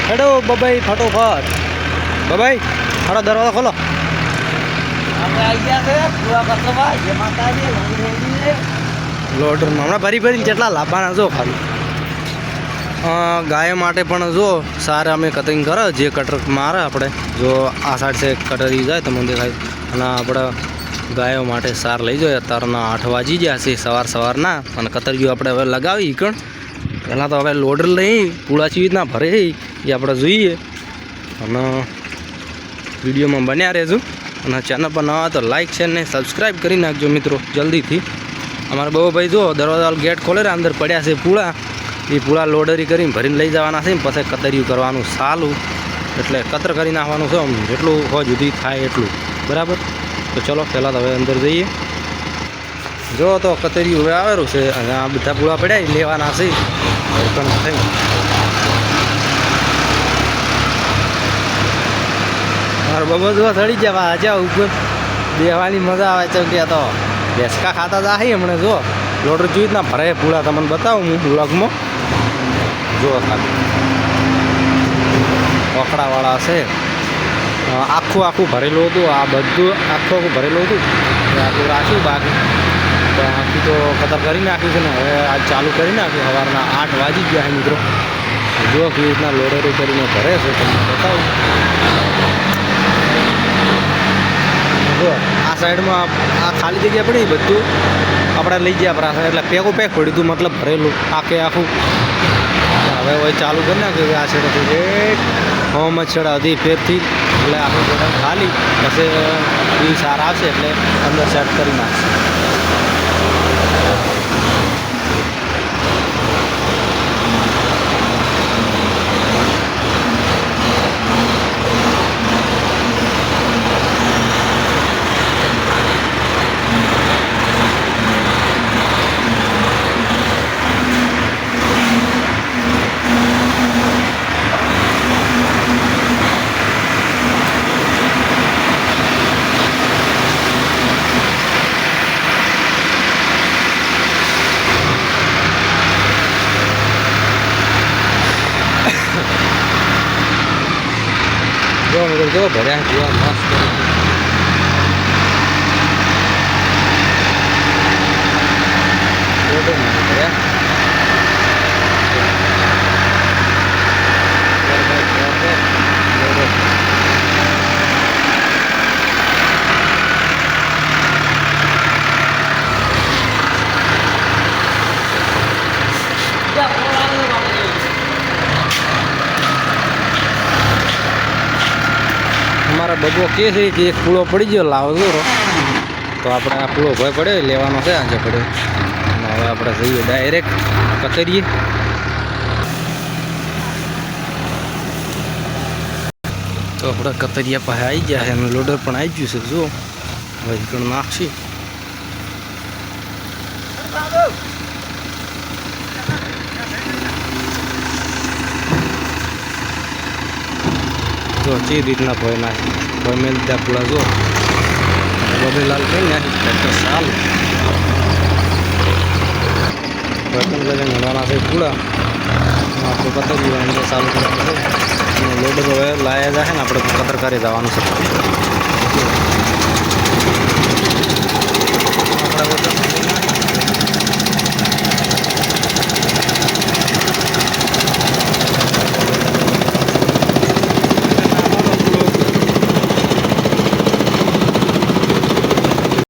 હેડો બબાઈ ફટોફટ બબાઈ મારો દરવાજો ખોલો. લોડર હમણાં ભરીને કેટલા લાવવાના જો ખાલી ગાય માટે પણ જો સારા અમે કટિંગ કરે જે કટર મારે આપણે જો આ સાઈડ છે કટરી જાય તમને દેખાય અને આપણે ગાયો માટે સાર લઈ જાય. અત્યારના 8 વાગી ગયા છે સવારના અને કતરીઓ આપણે હવે લગાવી કણ પહેલાં તો હવે લોડર લઈ પૂળા ચીવી રીતના ભરે એ આપણે જોઈએ અને વિડીયોમાં બન્યા રહેજો. અને ચેનલ પર નવા તો લાઇક શેર ને સબસ્ક્રાઈબ કરી નાખજો મિત્રો જલ્દીથી. અમારા બહુ ભાઈ જો દરવાજા ગેટ ખોલે ને અંદર પડ્યા છે પૂળા એ પૂળા લોડરી કરીને ભરીને લઈ જવાના છે ને પછી કતર્યું કરવાનું સાલું એટલે કતર કરી નાખવાનું છે જેટલું હોય જુદી થાય એટલું બરાબર. તો ચલો પહેલાં તો હવે અંદર જઈએ. જો તો કતર્યું હવે આવેલું છે અને આ બધા પૂળા પડ્યા લેવાના છે થઈ. મારો બબો જો ચડી જવા જા ઉપર બેવાની મજા આવે છે કે તો બેસકા ખાતા જ આહી હમણાં જો લોડર જોઈ રીતના ભરે પૂળા તમને બતાવું હું બ્લોગમાં જો ખાલી ઓખડાવાળા છે આખું ભરેલું હતું આ બધું આખું ભરેલું હતું આટલું રાખ્યું બાકી આખી તો કતર કરી નાખ્યું છે ને હવે આજ ચાલુ કરી નાખ્યું સવારના 8 વાગી ગયા છે મિત્રો. જો કેવી રીતના લોડરો કરીને ભરે છે તમને બતાવું. જો આ સાઈડમાં આ ખાલી જગ્યા પડી બધું આપણે લઈ ગયા આપણા એટલે પેક પડ્યું હતું મતલબ ભરેલું આખું. હવે હવે ચાલુ કરી નાખ્યું આ છેડેથી રેટ હોમ જ છેડા હતી ફેરથી એટલે આખું ગોડાઉન ખાલી પછી એ સાર આવશે એટલે અંદર સેટ કરી નાખશે. જો મિત્રો જો ભર્યા જોવા મસ્ત અમારા બબો કે છે કે એક પૂળો પડી ગયો લાવો દોરો તો આપણે આ પૂળો ભાઈ પડે લેવાનો છે આજે પડે અને હવે આપણે જઈએ ડાયરેક્ટ કતરીએ. તો આપણે કતરિયા પાસે આવી ગયા છે અને લોડર પણ આવી ગયું છે જો હવે ઘણું નાખશે. જો જે રીતના ભોય નાખી ભોય મેં લીધા પૂળા જો બબે લાલ કરી નાખી ટ્રેક્ટર સારું બર્તન લઈને મળવાના છે પૂળા આપણે પતંગ અંદર ચાલુ કરવાનું છે અને લોડર હવે લાયા જાય ને આપણે કતર કરી જવાનું છે આપણે